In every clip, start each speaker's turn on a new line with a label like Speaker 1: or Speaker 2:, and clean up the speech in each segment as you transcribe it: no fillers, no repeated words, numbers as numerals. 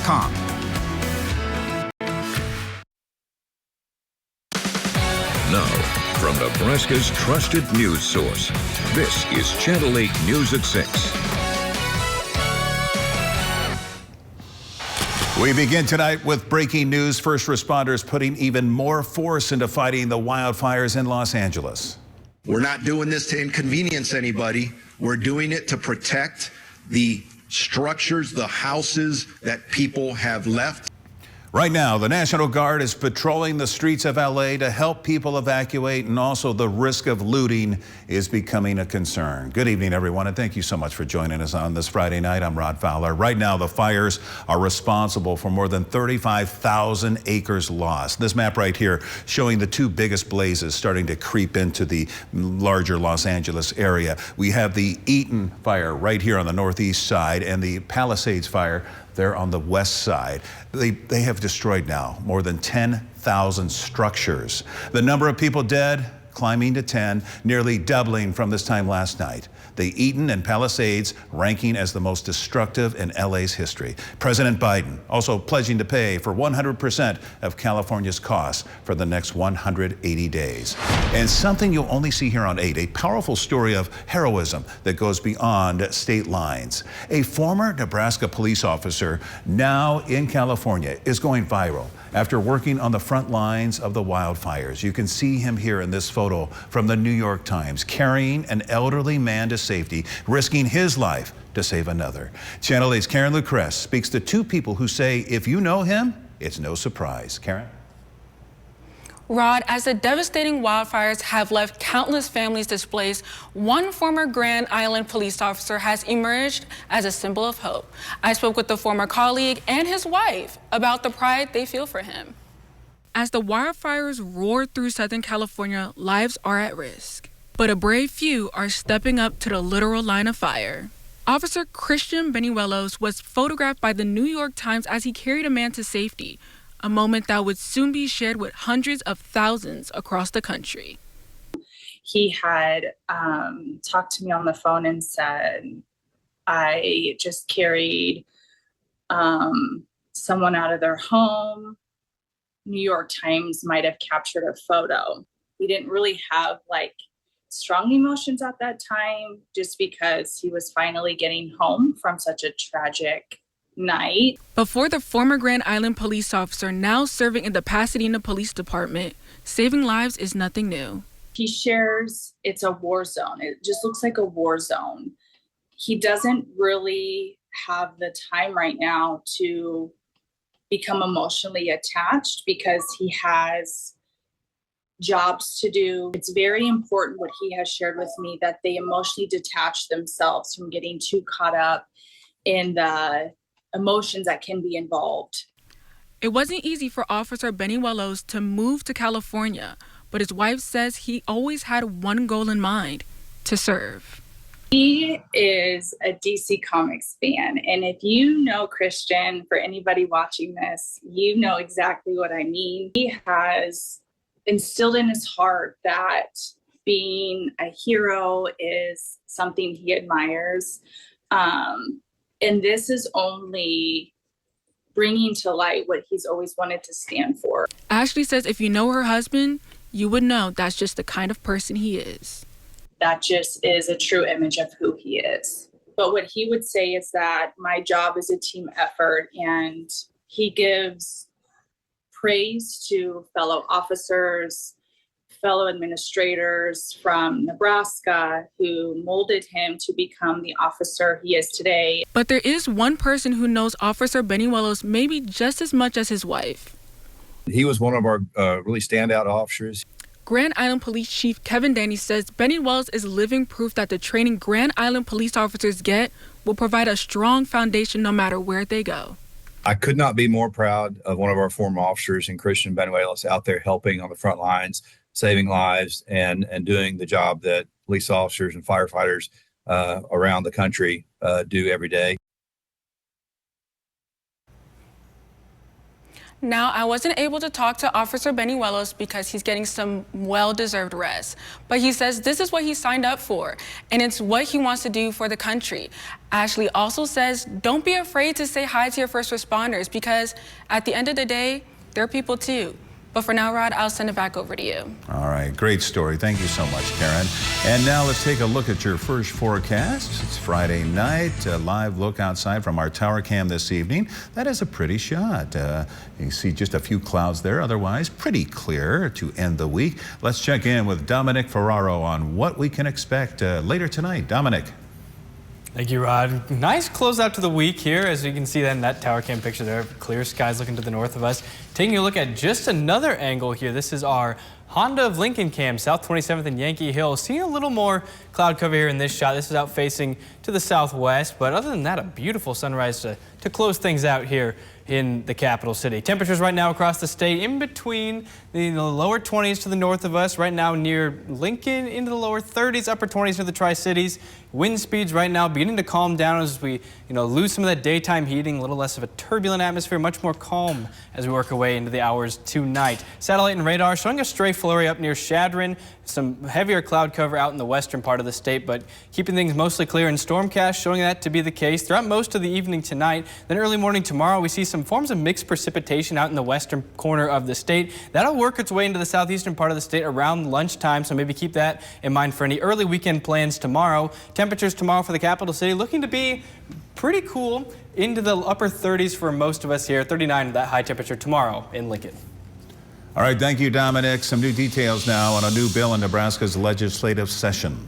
Speaker 1: channel8news.com.
Speaker 2: Now, from Nebraska's trusted news source, this is Channel 8 News at 6.
Speaker 1: We begin tonight with breaking news. First responders putting even more force into fighting the wildfires in Los Angeles.
Speaker 3: We're not doing this to inconvenience anybody. We're doing it to protect the structures, the houses that people have left.
Speaker 1: Right now, the National Guard is patrolling the streets of LA to help people evacuate, and also the risk of looting is becoming a concern. Good evening, everyone, and thank you so much for joining us on this Friday night. I'm Rod Fowler. Right now, the fires are responsible for more than 35,000 acres lost. This map right here showing the two biggest blazes starting to creep into the larger Los Angeles area. We have the Eaton fire right here on the northeast side and the Palisades fire there on the west side. They have destroyed now more than 10,000 structures. The number of people dead climbing to 10, nearly doubling from this time last night. The Eaton and Palisades ranking as the most destructive in LA's history. President Biden also pledging to pay for 100% of California's costs for the next 180 days. And something you'll only see here on 8, a powerful story of heroism that goes beyond state lines. A former Nebraska police officer now in California is going viral after working on the front lines of the wildfires. You can see him here in this photo from the New York Times, carrying an elderly man to safety, risking his life to save another. Channel 8's Karen Lucrece speaks to two people who say if you know him, it's no surprise. Karen?
Speaker 4: Rod, as the devastating wildfires have left countless families displaced, one former Grand Island police officer has emerged as a symbol of hope. I spoke with the former colleague and his wife about the pride they feel for him. As the wildfires roar through Southern California, lives are at risk. But a brave few are stepping up to the literal line of fire. Officer Christian Benuelos was photographed by the New York Times as he carried a man to safety, a moment that would soon be shared with hundreds of thousands across the country.
Speaker 5: He had talked to me on the phone and said, I just carried someone out of their home. New York Times might have captured a photo. He didn't really have strong emotions at that time, just because he was finally getting home from such a tragic night.
Speaker 4: Before the former Grand Island police officer, now serving in the Pasadena Police Department, saving lives is nothing new.
Speaker 5: He shares it's a war zone. It just looks like a war zone. He doesn't really have the time right now to become emotionally attached because he has jobs to do. It's very important what he has shared with me, that they emotionally detach themselves from getting too caught up in the emotions that can be involved.
Speaker 4: It wasn't easy for Officer Benuelos to move to California, but his wife says he always had one goal in mind: to serve.
Speaker 5: He is a DC Comics fan, and if you know Christian, for anybody watching this, you know exactly what I mean. He has instilled in his heart that being a hero is something he admires. And this is only bringing to light what he's always wanted to stand for.
Speaker 4: Ashley says if you know her husband, you would know that's just the kind of person he is.
Speaker 5: That just is a true image of who he is. But what he would say is that my job is a team effort, and he gives praise to fellow officers, fellow administrators from Nebraska who molded him to become the officer he is today.
Speaker 4: But there is one person who knows Officer Benuelos maybe just as much as his wife.
Speaker 6: He was one of our really standout officers.
Speaker 4: Grand Island Police Chief Kevin Danny says Benuelos is living proof that the training Grand Island police officers get will provide a strong foundation no matter where they go.
Speaker 6: I could not be more proud of one of our former officers in Christian Benuelos out there helping on the front lines, saving lives, and doing the job that police officers and firefighters around the country do every day.
Speaker 4: Now, I wasn't able to talk to Officer Benuelos because he's getting some well-deserved rest. But he says this is what he signed up for, and it's what he wants to do for the country. Ashley also says, don't be afraid to say hi to your first responders because at the end of the day, they're people too. But for now, Rod, I'll send it back over to you.
Speaker 1: All right, great story. Thank you so much, Karen. And now let's take a look at your first forecast. It's Friday night, a live look outside from our tower cam this evening. That is a pretty shot. You see just a few clouds there, otherwise pretty clear to end the week. Let's check in with Dominic Ferraro on what we can expect later tonight. Dominic.
Speaker 7: Thank you, Rod. Nice closeout to the week here, as you can see that in that tower cam picture there. Clear skies looking to the north of us. Taking a look at just another angle here. This is our Honda of Lincoln cam, South 27th and Yankee Hill. Seeing a little more cloud cover here in this shot. This is out facing to the southwest, but other than that, a beautiful sunrise to close things out here in the capital city. Temperatures right now across the state in between the lower 20s to the north of us. Right now near Lincoln into the lower 30s, upper 20s near the Tri-Cities. Wind speeds right now beginning to calm down as we lose some of that daytime heating, a little less of a turbulent atmosphere, much more calm as we work our way into the hours tonight. Satellite and radar showing a stray flurry up near Chadron. Some heavier cloud cover out in the western part of the state, but keeping things mostly clear, and Stormcast showing that to be the case throughout most of the evening tonight. Then early morning tomorrow, we see some forms of mixed precipitation out in the western corner of the state. That'll work its way into the southeastern part of the state around lunchtime, so maybe keep that in mind for any early weekend plans tomorrow. Temperatures tomorrow for the capital city looking to be pretty cool into the upper 30s for most of us here. 39 that high temperature tomorrow in Lincoln.
Speaker 1: All right, thank you, Dominic. Some new details now on a new bill in Nebraska's legislative session.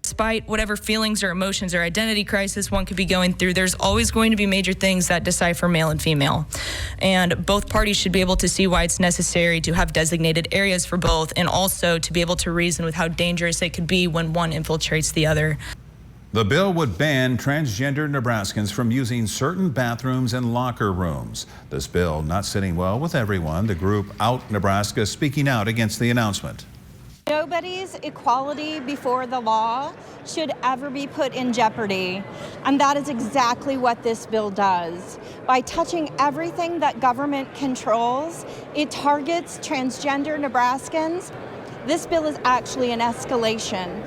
Speaker 8: Despite whatever feelings or emotions or identity crisis one could be going through, there's always going to be major things that decipher male and female. And both parties should be able to see why it's necessary to have designated areas for both, and also to be able to reason with how dangerous it could be when one infiltrates the other.
Speaker 1: The bill would ban transgender Nebraskans from using certain bathrooms and locker rooms. This bill not sitting well with everyone. The group Out Nebraska speaking out against the announcement.
Speaker 9: Nobody's equality before the law should ever be put in jeopardy, and that is exactly what this bill does. By touching everything that government controls, it targets transgender Nebraskans. This bill is actually an escalation.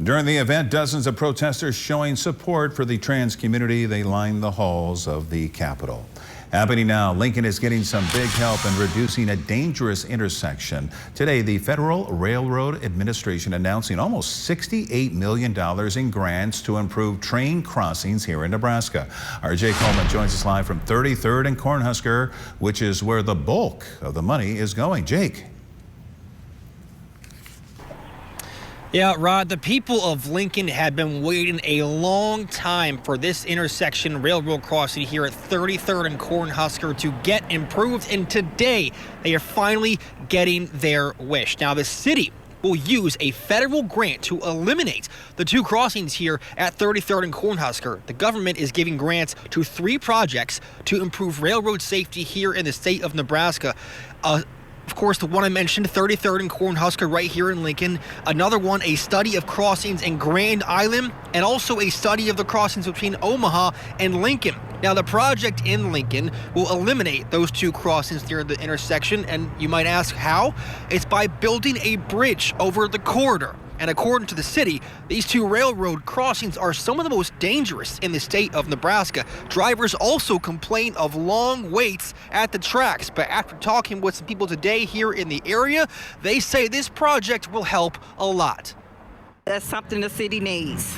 Speaker 1: During the event, dozens of protesters showing support for the trans community. They lined the halls of the Capitol. Happening now, Lincoln is getting some big help in reducing a dangerous intersection. Today, the Federal Railroad Administration announcing almost $68 million in grants to improve train crossings here in Nebraska. Our Jake Coleman joins us live from 33rd and Cornhusker, which is where the bulk of the money is going. Jake.
Speaker 10: Yeah, Rod, the people of Lincoln had been waiting a long time for this intersection railroad crossing here at 33rd and Cornhusker to get improved, and today they are finally getting their wish. Now, the city will use a federal grant to eliminate the two crossings here at 33rd and Cornhusker. The government is giving grants to 3 projects to improve railroad safety here in the state of Nebraska. Of course, the one I mentioned, 33rd and Cornhusker right here in Lincoln. Another one, a study of crossings in Grand Island, and also a study of the crossings between Omaha and Lincoln. Now, the project in Lincoln will eliminate those 2 crossings near the intersection, and you might ask how? It's by building a bridge over the corridor. And according to the city, these 2 railroad crossings are some of the most dangerous in the state of Nebraska. Drivers also complain of long waits at the tracks. But after talking with some people today here in the area, they say this project will help a lot.
Speaker 11: That's something the city needs,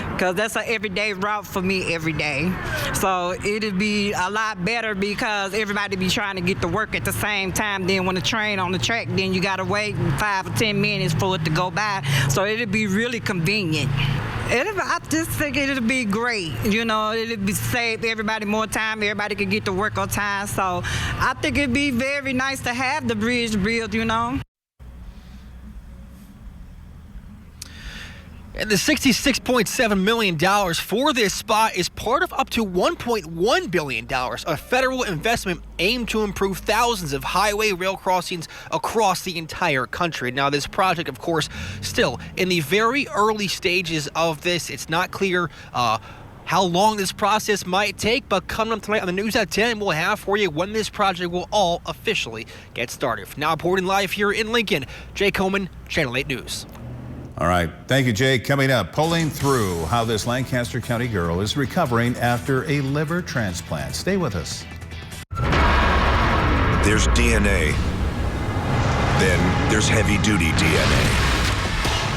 Speaker 11: because that's an everyday route for me every day. So it'd be a lot better because everybody be trying to get to work at the same time. Then when the train on the track, then you gotta wait 5 or 10 minutes for it to go by. So it'd be really convenient. I just think it'll be great. It'll be save everybody more time. Everybody can get to work on time. So I think it'd be very nice to have the bridge built,
Speaker 10: And the $66.7 million for this spot is part of up to $1.1 billion of federal investment aimed to improve thousands of highway rail crossings across the entire country. Now, this project, of course, still in the very early stages of this. It's not clear how long this process might take, but coming up tonight on the News at 10, we'll have for you when this project will all officially get started. For now, reporting live here in Lincoln, Jay Coleman, Channel 8 News.
Speaker 1: All right. Thank you, Jay. Coming up, pulling through how this Lancaster County girl is recovering after a liver transplant. Stay with us.
Speaker 12: There's DNA. Then there's heavy-duty DNA.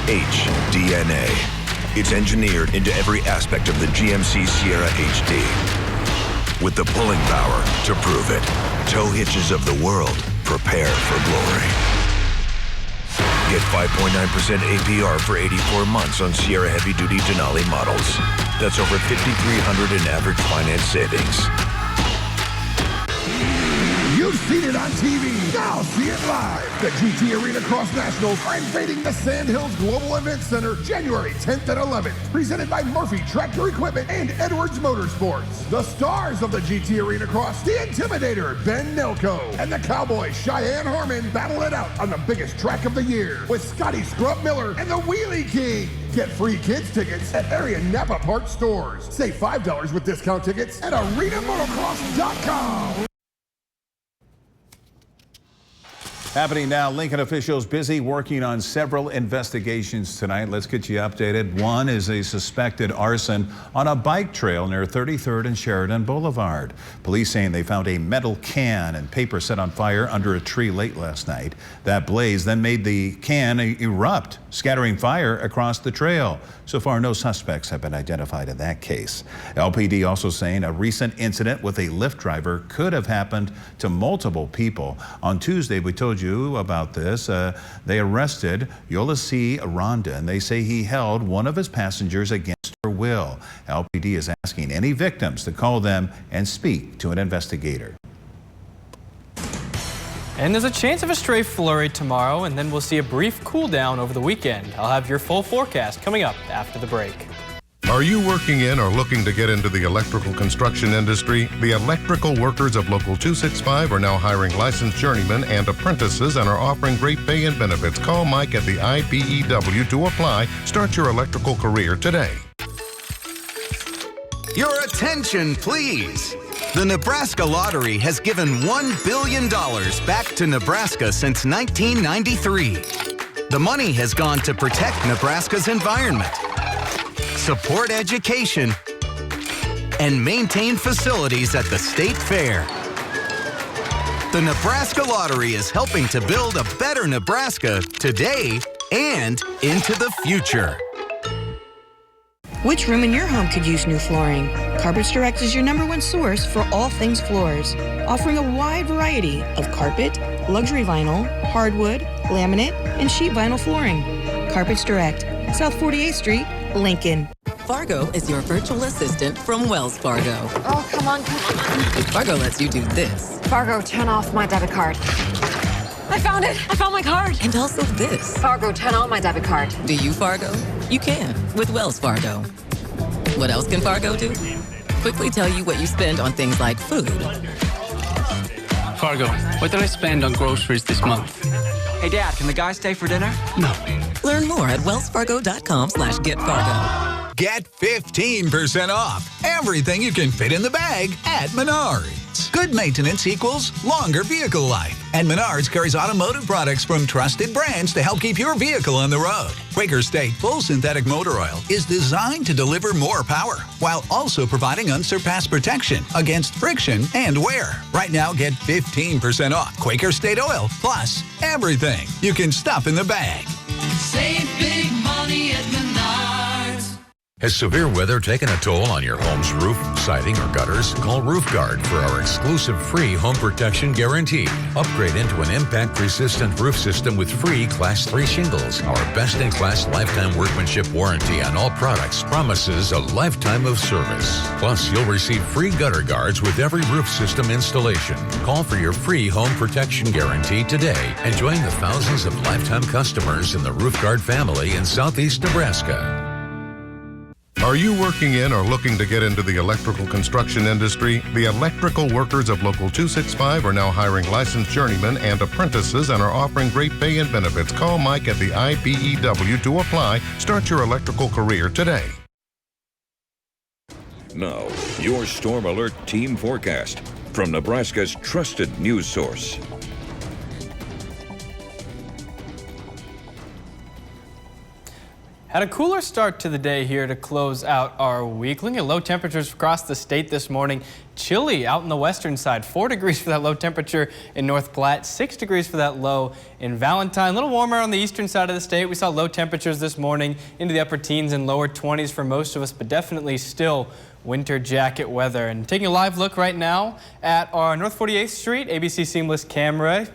Speaker 12: HDNA. It's engineered into every aspect of the GMC Sierra HD. With the pulling power to prove it. Tow hitches of the world, prepare for glory. Get 5.9% APR for 84 months on Sierra heavy-duty Denali models. That's over $5,300 in average finance savings.
Speaker 13: You've seen it on TV. Now see it live. The GT Arena Cross Nationals are invading the Sand Hills Global Event Center January 10th and 11th. Presented by Murphy Tractor Equipment and Edwards Motorsports. The stars of the GT Arena Cross, the Intimidator, Ben Nelco, and the Cowboy, Cheyenne Harmon, battle it out on the biggest track of the year with Scotty Scrub Miller and the Wheelie King. Get free kids tickets at area Napa Parts stores. Save $5 with discount tickets at arenamotocross.com.
Speaker 1: Happening now, Lincoln officials busy working on several investigations tonight. Let's get you updated. One is a suspected arson on a bike trail near 33rd and Sheridan Boulevard. Police saying they found a metal can and paper set on fire under a tree late last night. That blaze then made the can erupt, scattering fire across the trail. So far, no suspects have been identified in that case. LPD also saying a recent incident with a Lyft driver could have happened to multiple people. On Tuesday, we told you about this. They arrested Yolasi Aranda, and they say he held one of his passengers against her will. LPD is asking any victims to call them and speak to an investigator.
Speaker 7: And there's a chance of a stray flurry tomorrow, and then we'll see a brief cool down over the weekend. I'll have your full forecast coming up after the break.
Speaker 14: Are you working in or looking to get into the electrical construction industry? The electrical workers of Local 265 are now hiring licensed journeymen and apprentices and are offering great pay and benefits. Call Mike at the IBEW to apply. Start your electrical career today.
Speaker 15: Your attention, please. The Nebraska Lottery has given $1 billion back to Nebraska since 1993. The money has gone to protect Nebraska's environment, support education, and maintain facilities at the state fair. The Nebraska Lottery is helping to build a better Nebraska today and into the future.
Speaker 16: Which room in your home could use new flooring? Carpets Direct is your #1 source for all things floors, offering a wide variety of carpet, luxury vinyl, hardwood, laminate, and sheet vinyl flooring. Carpets Direct, South 48th Street, Lincoln.
Speaker 17: Fargo is your virtual assistant from Wells Fargo.
Speaker 18: Oh, come on.
Speaker 17: Fargo lets you do this.
Speaker 18: Fargo, turn off my debit card. I found it. I found my card.
Speaker 17: And also this.
Speaker 18: Fargo, turn on my debit card.
Speaker 17: Do you, Fargo? You can with Wells Fargo. What else can Fargo do? Quickly tell you what you spend on things like food.
Speaker 19: Fargo, what did I spend on groceries this month?
Speaker 20: Hey, Dad, can the guy stay for dinner?
Speaker 19: No.
Speaker 17: Learn more at wellsfargo.com/getfargo.
Speaker 21: Get 15% off everything you can fit in the bag at Menards. Good maintenance equals longer vehicle life. And Menards carries automotive products from trusted brands to help keep your vehicle on the road. Quaker State Full Synthetic Motor Oil is designed to deliver more power while also providing unsurpassed protection against friction and wear. Right now, get 15% off Quaker State Oil plus everything you can stuff in the bag.
Speaker 22: Save big money at Menards.
Speaker 2: Has severe weather taken a toll on your home's roof, siding, or gutters? Call RoofGuard for our exclusive free home protection guarantee. Upgrade into an impact-resistant roof system with free Class 3 shingles. Our best-in-class lifetime workmanship warranty on all products promises a lifetime of service. Plus, you'll receive free gutter guards with every roof system installation. Call for your free home protection guarantee today and join the thousands of lifetime customers in the RoofGuard family in Southeast Nebraska.
Speaker 14: Are you working in or looking to get into the electrical construction industry? The electrical workers of Local 265 are now hiring licensed journeymen and apprentices and are offering great pay and benefits. Call Mike at the IBEW to apply. Start your electrical career today.
Speaker 3: Now, your Storm Alert Team Forecast from Nebraska's trusted news source.
Speaker 7: Had a cooler start to the day here to close out our week. Looking at low temperatures across the state this morning. Chilly out in the western side. 4 degrees for that low temperature in North Platte. 6 degrees for that low in Valentine. A little warmer on the eastern side of the state. We saw low temperatures this morning into the upper teens and lower 20s for most of us, but definitely still winter jacket weather. And taking a live look right now at our North 48th Street ABC Seamless camera.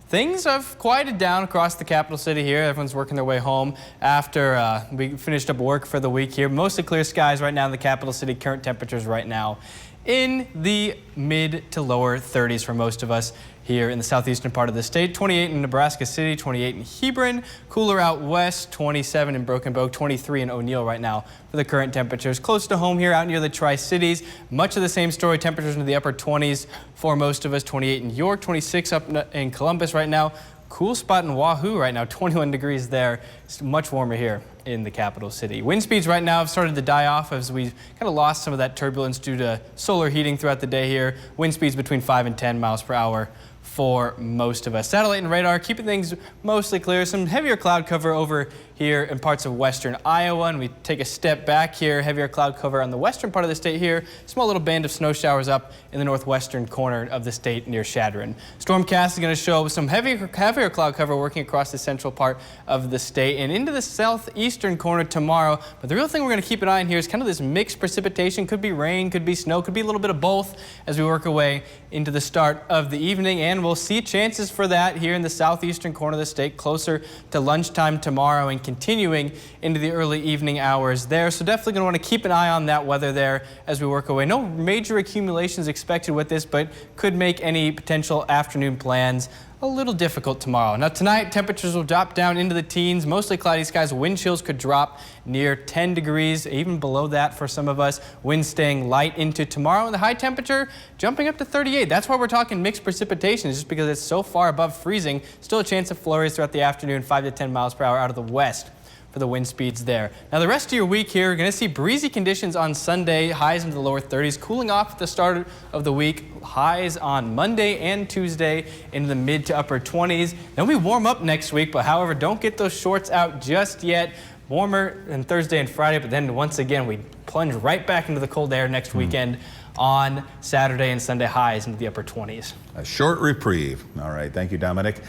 Speaker 7: Things have quieted down across the capital city here. Everyone's working their way home after we finished up work for the week here. Mostly clear skies right now in the capital city. Current temperatures right now in the mid to lower 30s for most of us here in the southeastern part of the state. 28 in Nebraska City, 28 in Hebron. Cooler out west, 27 in Broken Bow, 23 in O'Neill right now for the current temperatures. Close to home here out near the Tri-Cities. Much of the same story. Temperatures into the upper 20s for most of us. 28 in York, 26 up in Columbus right now. Cool spot in Wahoo right now, 21 degrees there. It's much warmer here in the capital city. Wind speeds right now have started to die off as we kind of lost some of that turbulence due to solar heating throughout the day here. Wind speeds between 5 and 10 miles per hour for most of us. Satellite and radar keeping things mostly clear. Some heavier cloud cover over here in parts of western Iowa, and we take a step back here. Heavier cloud cover on the western part of the state here. Small little band of snow showers up in the northwestern corner of the state near Shadron. Stormcast is going to show some heavier cloud cover working across the central part of the state and into the southeastern corner tomorrow. But the real thing we're going to keep an eye on here is kind of this mixed precipitation. Could be rain, could be snow, could be a little bit of both as we work our way into the start of the evening. And we'll see chances for that here in the southeastern corner of the state closer to lunchtime tomorrow and continuing into the early evening hours there. So definitely going to want to keep an eye on that weather there as we work away. No major accumulations expected with this, but could make any potential afternoon plans a little difficult tomorrow. Now tonight, temperatures will drop down into the teens, mostly cloudy skies. Wind chills could drop near 10 degrees, even below that for some of us. Winds staying light into tomorrow, and the high temperature jumping up to 38. That's why we're talking mixed precipitation, just because it's so far above freezing. Still a chance of flurries throughout the afternoon, 5 to 10 miles per hour out of the west for the wind speeds there. Now the rest of your week here, you're going to see breezy conditions on Sunday, highs into the lower 30s, cooling off at the start of the week, highs on Monday and Tuesday into the mid to upper 20s. Then we warm up next week, but however, don't get those shorts out just yet. Warmer than Thursday and Friday, but then once again, we plunge right back into the cold air next weekend on Saturday and Sunday, highs into the upper 20s.
Speaker 1: A short reprieve. All right, thank you, Dominic.